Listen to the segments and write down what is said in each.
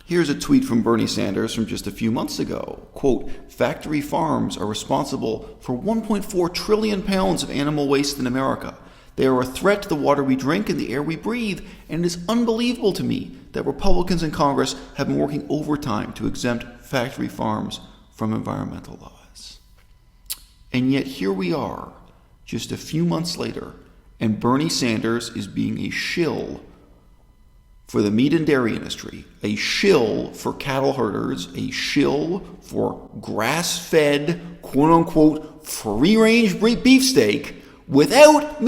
Here's a tweet from Bernie Sanders from just a few months ago. Quote, "Factory farms are responsible for 1.4 trillion pounds of animal waste in America. They are a threat to the water we drink and the air we breathe, and it is unbelievable to me that Republicans in Congress have been working overtime to exempt factory farms from environmental laws." And yet here we are, just a few months later, and Bernie Sanders is being a shill for the meat and dairy industry, a shill for cattle herders, a shill for grass-fed, quote-unquote, free-range beefsteak, without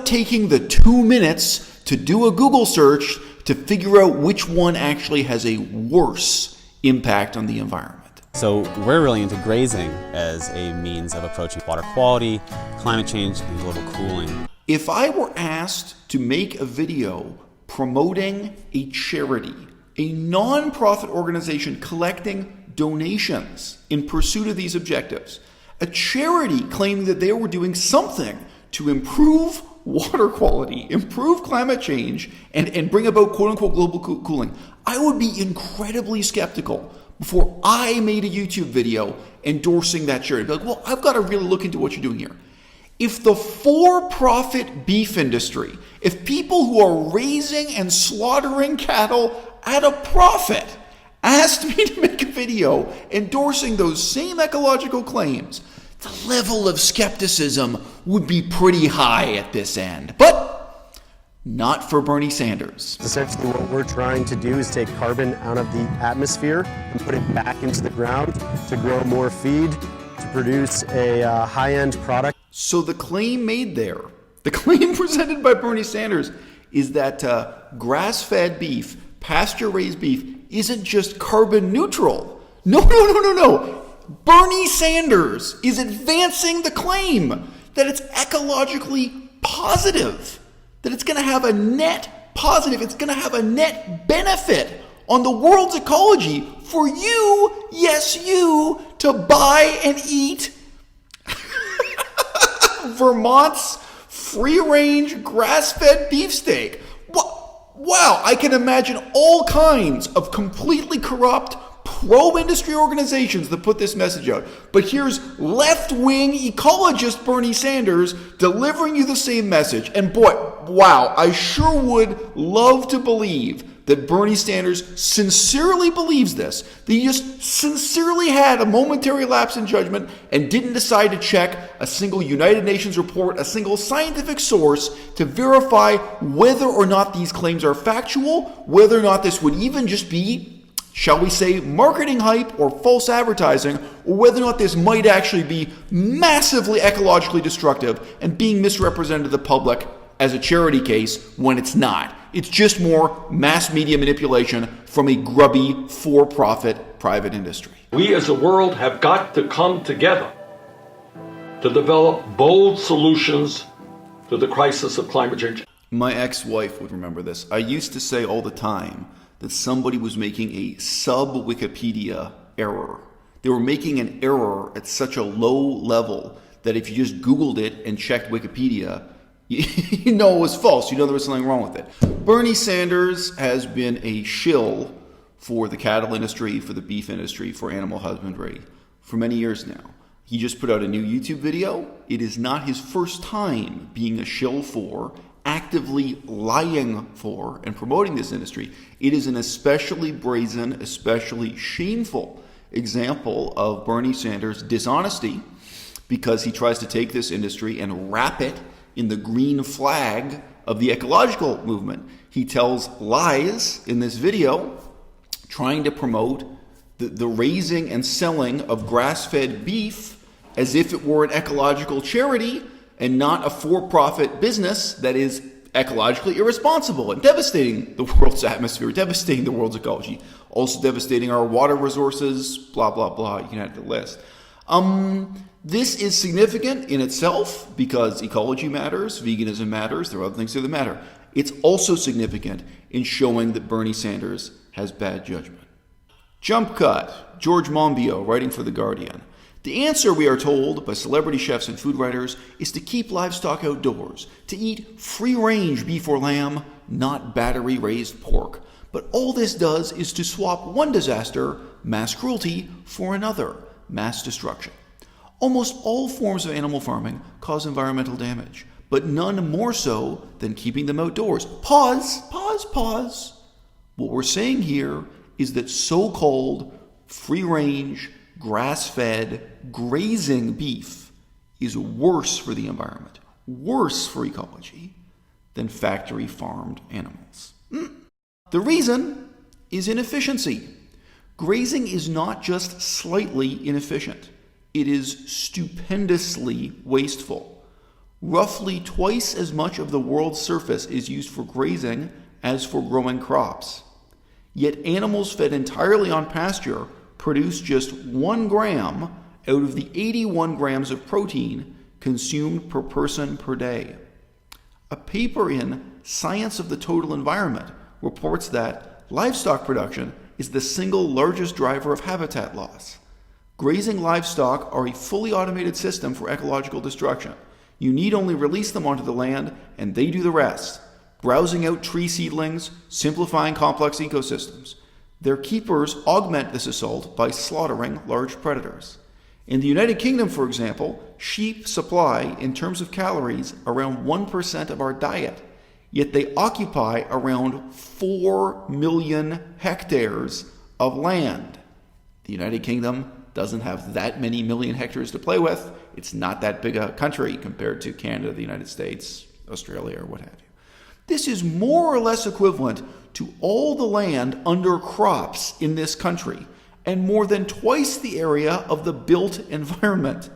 taking the 2 minutes to do a Google search to figure out which one actually has a worse impact on the environment. So we're really into grazing as a means of approaching water quality, climate change, and global cooling. If I were asked to make a video promoting a charity, a non-profit organization collecting donations in pursuit of these objectives, a charity claiming that they were doing something to improve water quality, improve climate change, and bring about quote-unquote global cooling, I would be incredibly skeptical before I made a YouTube video endorsing that charity. I'd be like, well, I've got to really look into what you're doing here. If the for-profit beef industry, if people who are raising and slaughtering cattle at a profit asked me to make a video endorsing those same ecological claims, the level of skepticism would be pretty high at this end. But not for Bernie Sanders. Essentially what we're trying to do is take carbon out of the atmosphere and put it back into the ground to grow more feed, to produce a high-end product. So the claim made there, the claim presented by Bernie Sanders is that grass-fed beef, pasture-raised beef, isn't just carbon neutral. No. Bernie Sanders is advancing the claim that it's ecologically positive, that it's going to have a net positive, it's going to have a net benefit on the world's ecology for you, yes you, to buy and eat Vermont's free-range grass-fed beefsteak. Wow, I can imagine all kinds of completely corrupt pro-industry organizations that put this message out. But here's left-wing ecologist Bernie Sanders delivering you the same message. And boy, wow, I sure would love to believe that Bernie Sanders sincerely believes this, that he just sincerely had a momentary lapse in judgment and didn't decide to check a single United Nations report, a single scientific source to verify whether or not these claims are factual, whether or not this would even just be, shall we say, marketing hype or false advertising, or whether or not this might actually be massively ecologically destructive and being misrepresented to the public as a charity case when it's not. It's just more mass media manipulation from a grubby, for-profit private industry. We as a world have got to come together to develop bold solutions to the crisis of climate change. My ex-wife would remember this. I used to say all the time that somebody was making a sub-Wikipedia error. They were making an error at such a low level that if you just Googled it and checked Wikipedia, you know it was false. You know there was something wrong with it. Bernie Sanders has been a shill for the cattle industry, for the beef industry, for animal husbandry for many years now. He just put out a new YouTube video. It is not his first time being a shill for, actively lying for, and promoting this industry. It is an especially brazen, especially shameful example of Bernie Sanders' dishonesty because he tries to take this industry and wrap it in the green flag of the ecological movement. He tells lies in this video, trying to promote the raising and selling of grass-fed beef as if it were an ecological charity and not a for-profit business that is ecologically irresponsible and devastating the world's atmosphere, devastating the world's ecology, also devastating our water resources, blah, blah, blah. You can add to the list. This is significant in itself because ecology matters, veganism matters, there are other things that matter. It's also significant in showing that Bernie Sanders has bad judgment. Jump cut, Georges Monbiot, writing for The Guardian. The answer, we are told by celebrity chefs and food writers, is to keep livestock outdoors, to eat free-range beef or lamb, not battery-raised pork. But all this does is to swap one disaster, mass cruelty, for another, mass destruction. Almost all forms of animal farming cause environmental damage, but none more so than keeping them outdoors. Pause. What we're saying here is that so-called free-range, grass-fed, grazing beef is worse for the environment, worse for ecology than factory-farmed animals. The reason is inefficiency. Grazing is not just slightly inefficient. It is stupendously wasteful. Roughly twice as much of the world's surface is used for grazing as for growing crops. Yet animals fed entirely on pasture produce just 1 gram out of the 81 grams of protein consumed per person per day. A paper in Science of the Total Environment reports that livestock production is the single largest driver of habitat loss. Grazing livestock are a fully automated system for ecological destruction. You need only release them onto the land, and they do the rest, browsing out tree seedlings, simplifying complex ecosystems. Their keepers augment this assault by slaughtering large predators. In the United Kingdom, for example, sheep supply, in terms of calories, around 1% of our diet, yet they occupy around 4 million hectares of land. The United Kingdom doesn't have that many million hectares to play with. It's not that big a country compared to Canada, the United States, Australia, or what have you. This is more or less equivalent to all the land under crops in this country, and more than twice the area of the built environment.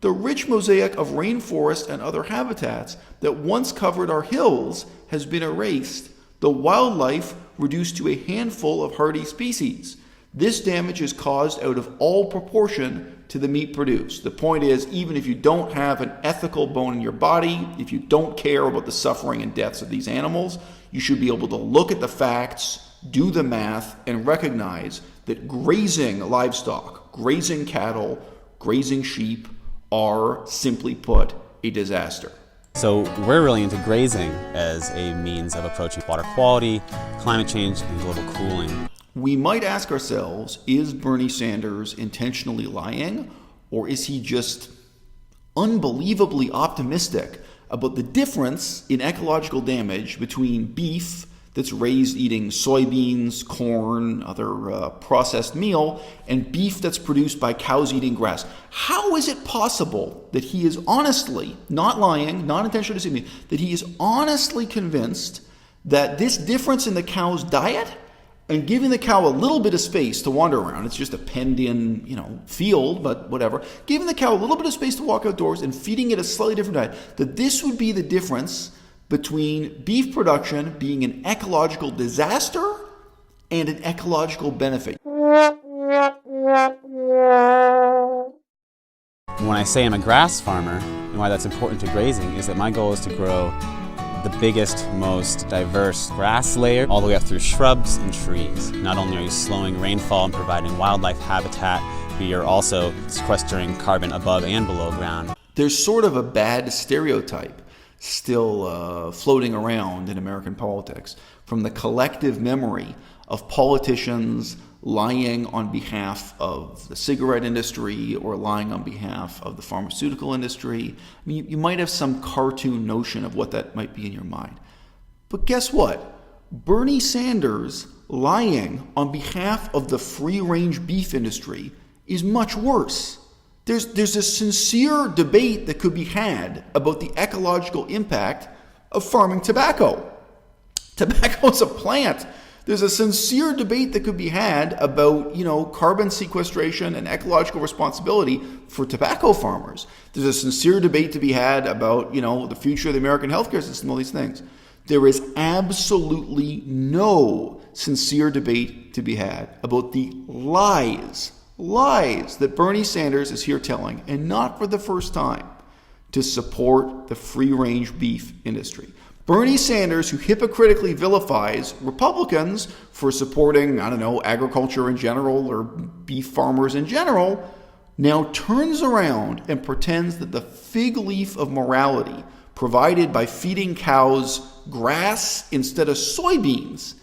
The rich mosaic of rainforest and other habitats that once covered our hills has been erased, the wildlife reduced to a handful of hardy species. This damage is caused out of all proportion to the meat produced. The point is, even if you don't have an ethical bone in your body, if you don't care about the suffering and deaths of these animals, you should be able to look at the facts, do the math, and recognize that grazing livestock, grazing cattle, grazing sheep are, simply put, a disaster. So we're really into grazing as a means of approaching water quality, climate change, and global cooling. We might ask ourselves, is Bernie Sanders intentionally lying, or is he just unbelievably optimistic about the difference in ecological damage between beef that's raised eating soybeans, corn, other processed meal, and beef that's produced by cows eating grass? How is it possible that he is honestly, not lying, not intentionally deceiving me, that he is honestly convinced that this difference in the cow's diet and giving the cow a little bit of space to wander around, it's just a penned-in, field, but whatever, giving the cow a little bit of space to walk outdoors and feeding it a slightly different diet, that this would be the difference between beef production being an ecological disaster and an ecological benefit? When I say I'm a grass farmer, and why that's important to grazing is that my goal is to grow the biggest, most diverse grass layer all the way up through shrubs and trees. Not only are you slowing rainfall and providing wildlife habitat, but you're also sequestering carbon above and below ground. There's sort of a bad stereotype still floating around in American politics from the collective memory of politicians lying on behalf of the cigarette industry or lying on behalf of the pharmaceutical industry. I mean, you might have some cartoon notion of what that might be in your mind. But guess what? Bernie Sanders lying on behalf of the free-range beef industry is much worse. There's a sincere debate that could be had about the ecological impact of farming tobacco. Tobacco is a plant. There's a sincere debate that could be had about, carbon sequestration and ecological responsibility for tobacco farmers. There's a sincere debate to be had about, the future of the American healthcare system, all these things. There is absolutely no sincere debate to be had about the lies that Bernie Sanders is here telling, and not for the first time, to support the free-range beef industry. Bernie Sanders, who hypocritically vilifies Republicans for supporting, agriculture in general or beef farmers in general, now turns around and pretends that the fig leaf of morality provided by feeding cows grass instead of soybeans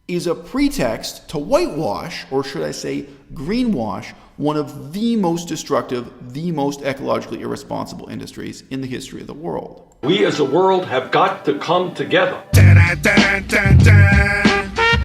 is a pretext to whitewash, or should I say greenwash, one of the most destructive, the most ecologically irresponsible industries in the history of the world. We as a world have got to come together. Dun, dun, dun, dun.